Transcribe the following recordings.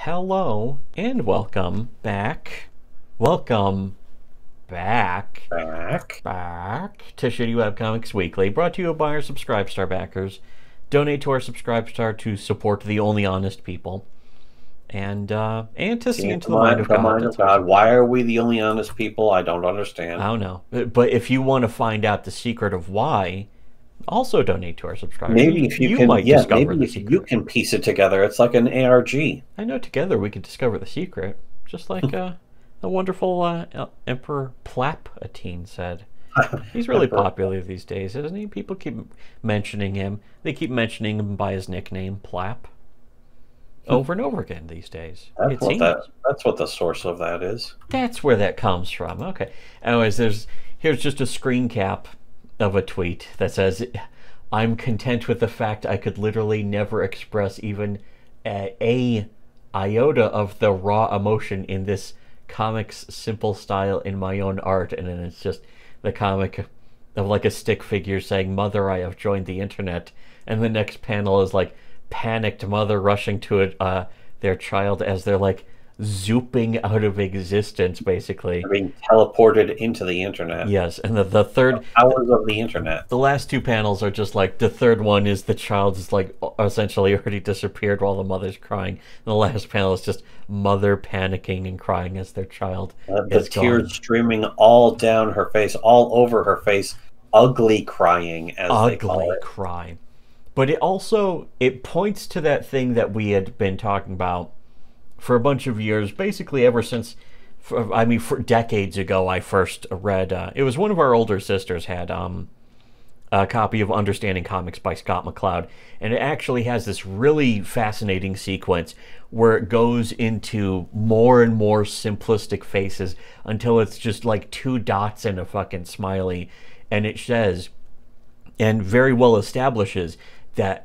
Hello and welcome back. Welcome back. Back to Shittywebcomics Weekly, brought to you by our Subscribe Star backers. Donate to our Subscribe Star to support the only honest people. And to see into the mind of God. The mind of God. Why are we the only honest people? I don't understand. I don't know. But if you want to find out the secret of why, also donate to our subscribers. Maybe if you can, yeah, maybe if you can piece it together, it's like an ARG. I know together we can discover the secret, just like the wonderful Emperor Palpatine said. He's really popular these days, isn't he? People keep mentioning him. They keep mentioning him by his nickname, Plap, over and over again these days. That's what the source of that is. That's where that comes from. Okay. Anyways, here's just a screen cap of a tweet that says, "I'm content with the fact I could literally never express even a iota of the raw emotion in this comic's simple style in my own art." And then it's just the comic of like a stick figure saying, "Mother, I have joined the internet." And the next panel is like panicked mother rushing to their child as they're like zooping out of existence, basically. They're being teleported into the internet. Yes, and the third... hours of the internet. The last two panels are just like, the third one is the child is like essentially already disappeared while the mother's crying. And the last panel is just mother panicking and crying as their child is the tears streaming all down her face, all over her face, ugly crying, as they call it. Cry. But it points to that thing that we had been talking about for a bunch of years, basically ever since, for decades ago, I first read, it was one of our older sisters had a copy of Understanding Comics by Scott McCloud, and it actually has this really fascinating sequence where it goes into more and more simplistic faces until it's just like two dots and a fucking smiley, and it says, and very well establishes that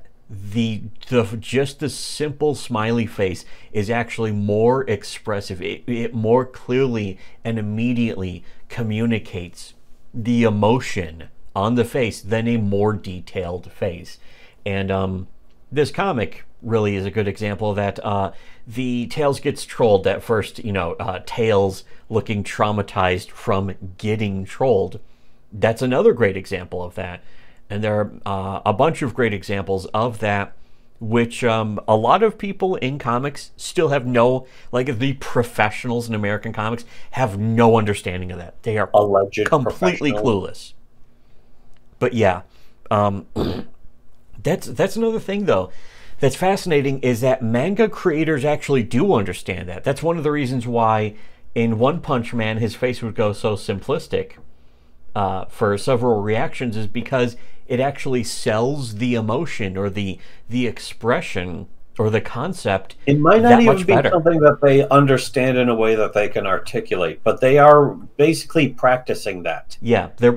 just the simple smiley face is actually more expressive. It more clearly and immediately communicates the emotion on the face than a more detailed face. And this comic really is a good example of that. The Tails gets trolled at first, Tails looking traumatized from getting trolled. That's another great example of that. And there are a bunch of great examples of that, which a lot of people in comics still have no, like the professionals in American comics, have no understanding of that. They are completely clueless. But yeah, that's another thing, though, that's fascinating, is that manga creators actually do understand that. That's one of the reasons why in One Punch Man his face would go so simplistic for several reactions, is because it actually sells the emotion or the expression or the concept. It might not even be something that they understand in a way that they can articulate, but they are basically practicing that. Yeah, they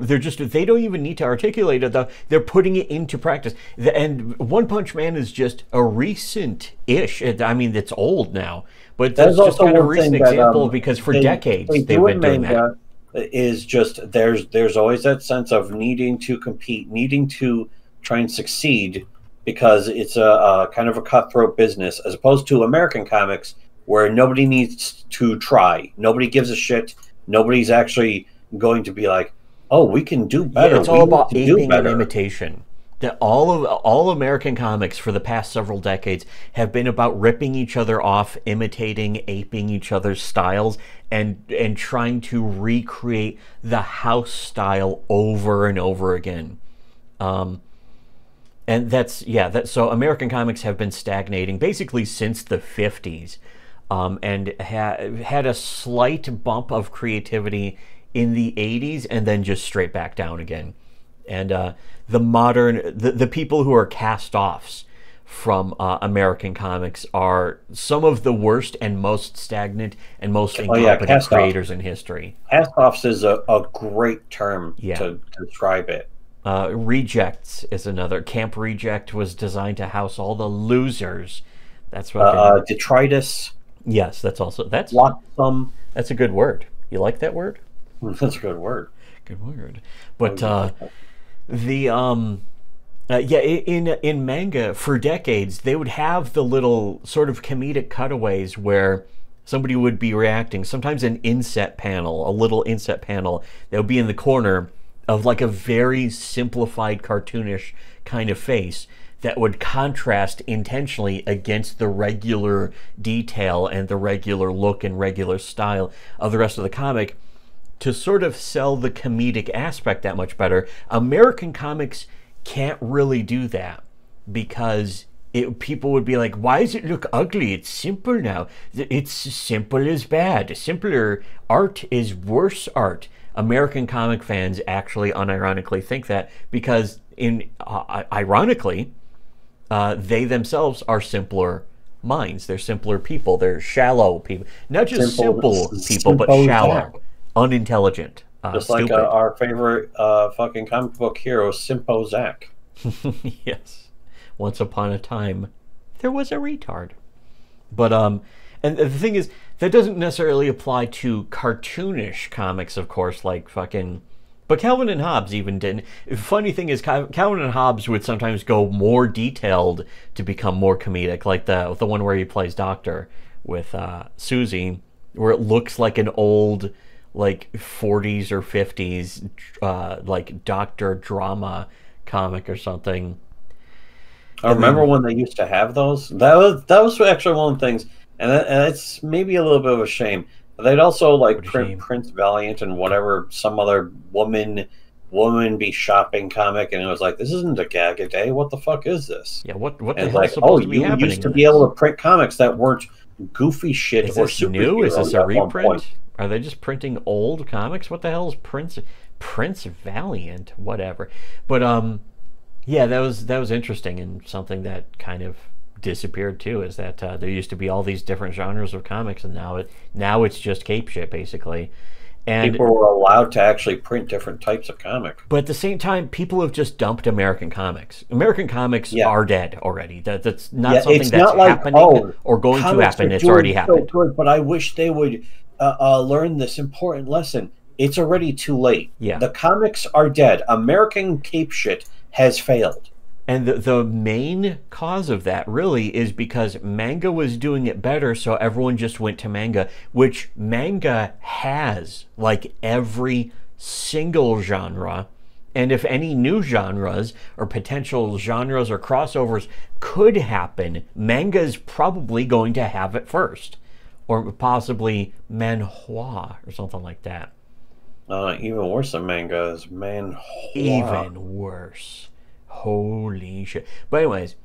don't even need to articulate it, though. They're putting it into practice. And One Punch Man is just a recent-ish. I mean, it's old now, but that's just kind of a recent example because for decades they've been doing that. Is just there's always that sense of needing to compete, needing to try and succeed, because it's a kind of a cutthroat business, as opposed to American comics where nobody needs to try, nobody gives a shit, nobody's actually going to be like, oh, we can do better. Yeah, it's all about aping and imitation. That all American comics for the past several decades have been about ripping each other off, imitating, aping each other's styles, and trying to recreate the house style over and over again. And so American comics have been stagnating basically since the 50s, and had a slight bump of creativity in the 80s, and then just straight back down again. And the people who are cast-offs from American comics are some of the worst and most stagnant and most incompetent creators in history. Cast-offs is a great term to describe it. Rejects is another. Camp Reject was designed to house all the losers. That's what. Detritus. Yes, that's Flotsam. That's a good word. You like that word? That's a good word. Good word. But Yeah, in manga for decades they would have the little sort of comedic cutaways where somebody would be reacting. Sometimes an inset panel, a little inset panel that would be in the corner of like a very simplified cartoonish kind of face that would contrast intentionally against the regular detail and the regular look and regular style of the rest of the comic to sort of sell the comedic aspect that much better. American comics can't really do that because people would be like, why does it look ugly? It's simple now. It's simple is bad. Simpler art is worse art. American comic fans actually unironically think that because ironically, they themselves are simpler minds. They're simpler people. They're shallow people. Not just simple people, but shallow, unintelligent, just like our favorite fucking comic book hero, Simpo Zach. Yes. Once upon a time, there was a retard. But, and the thing is, that doesn't necessarily apply to cartoonish comics, of course, like fucking... But Calvin and Hobbes even didn't. Funny thing is, Calvin and Hobbes would sometimes go more detailed to become more comedic, like the one where he plays Doctor with Susie, where it looks like an old, like 40s or 50s, like Doctor drama comic or something. I remember when they used to have those. That was actually one of the things, and it's maybe a little bit of a shame. They'd also like print Prince Valiant and whatever, some other woman be shopping comic, and it was like, this isn't a gag a day. What the fuck is this? Yeah, what the hell is supposed to be happening? You used to be able to print comics that weren't goofy shit is or this superheroes. New? Is this a reprint? Are they just printing old comics? What the hell is Prince Valiant? Whatever. But yeah, that was interesting, and something that kind of disappeared too is that there used to be all these different genres of comics, and now it's just cape shit basically. And people were allowed to actually print different types of comic. But at the same time, people have just dumped American comics. American comics are dead already. That's not something that's happening or going to happen. It's already happened. So good, but I wish they would learn this important lesson. It's already too late. Yeah. The comics are dead. American cape shit has failed. And the main cause of that really is because manga was doing it better, so everyone just went to manga, which manga has like every single genre. And if any new genres or potential genres or crossovers could happen, manga is probably going to have it first. Or possibly manhwa or something like that. Even worse than manga is manhwa. Even worse. Holy shit. But anyways,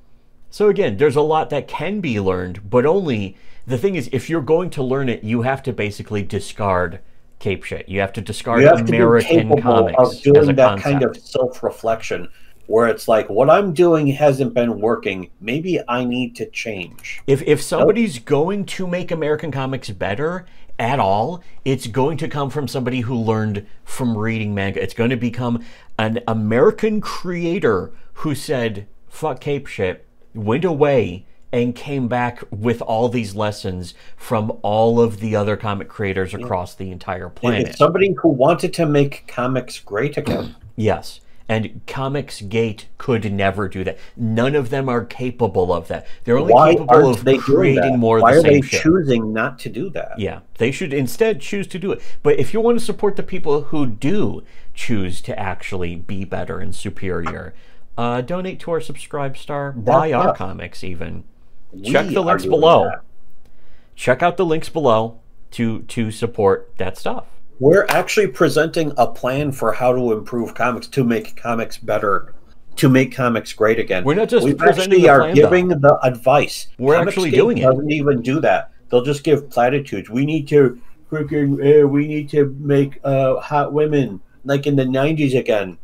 so again, there's a lot that can be learned, but only, the thing is, if you're going to learn it, you have to basically discard cape shit. You have to discard American comics of doing as a that concept. kind of self-reflection, where it's like, what I'm doing hasn't been working. Maybe I need to change. If somebody's going to make American comics better at all, it's going to come from somebody who learned from reading manga. It's going to become an American creator who said, fuck cape shit, went away, and came back with all these lessons from all of the other comic creators across the entire planet. It's somebody who wanted to make comics great again. Yes. And Comics Gate could never do that. None of them are capable of that. They're only capable of creating more of the same shit. Why are they choosing not to do that? Yeah, they should instead choose to do it. But if you want to support the people who do choose to actually be better and superior, donate to our Subscribe Star, buy our comics even. Check the links below. Check out the links below to support that stuff. We're actually presenting a plan for how to improve comics, to make comics better, to make comics great again. We're not just presenting the plan, are giving the advice. We're actually doing it. Doesn't even do that. They'll just give platitudes. We need to freaking we need to make hot women like in the 90s again.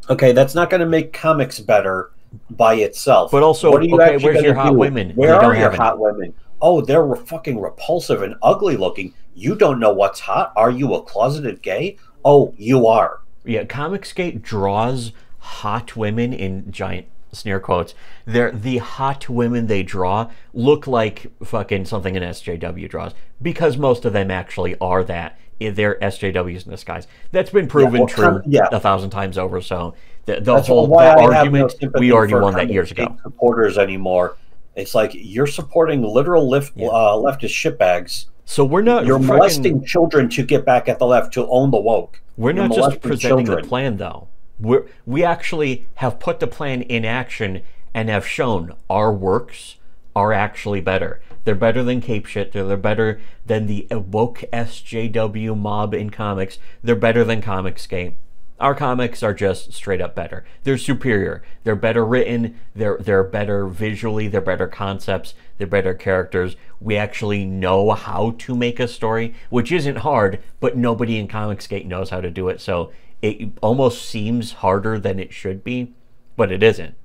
Okay, that's not going to make comics better by itself. But also, what are you where's your hot women? Where are your hot women? Oh, they're fucking repulsive and ugly looking. You don't know what's hot. Are you a closeted gay? Oh, you are. Yeah, Comicsgate draws hot women in giant snare quotes. The hot women they draw look like fucking something an SJW draws, because most of them actually are that. They're SJWs in disguise. That's been proven true 1,000 times over, so The That's whole why that I have no argument, sympathy we already for won that comic years book ago. supporters anymore. It's like you're supporting literal leftist shitbags. So we're not You're molesting children to get back at the left, to own the woke. We're You're not just molesting presenting children. the plan, though. We actually have put the plan in action and have shown our works are actually better. They're better than Cape Shit. They're better than the woke SJW mob in comics. They're better than Comicsgate. Our comics are just straight up better. They're superior. They're better written. They're better visually. They're better concepts. They're better characters. We actually know how to make a story, which isn't hard, but nobody in Comicsgate knows how to do it. So it almost seems harder than it should be, but it isn't.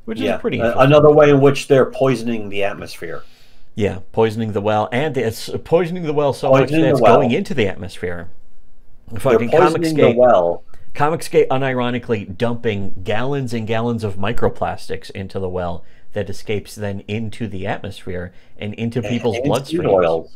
Which is pretty interesting. Another way in which they're poisoning the atmosphere. Yeah, poisoning the well, and it's poisoning the well so much that it's going into the atmosphere. Fucking the well. Comicsgate unironically dumping gallons and gallons of microplastics into the well that escapes then into the atmosphere and into people's bloodstreams.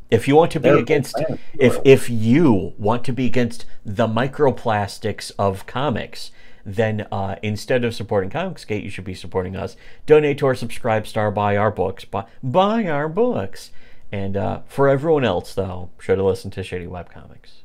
If you want to be against, if you want to be against the microplastics of comics, then instead of supporting Comicsgate, you should be supporting us. Donate to our Subscribe Star, buy our books, buy our books. And for everyone else, though, should have listened to Shitty Webcomics.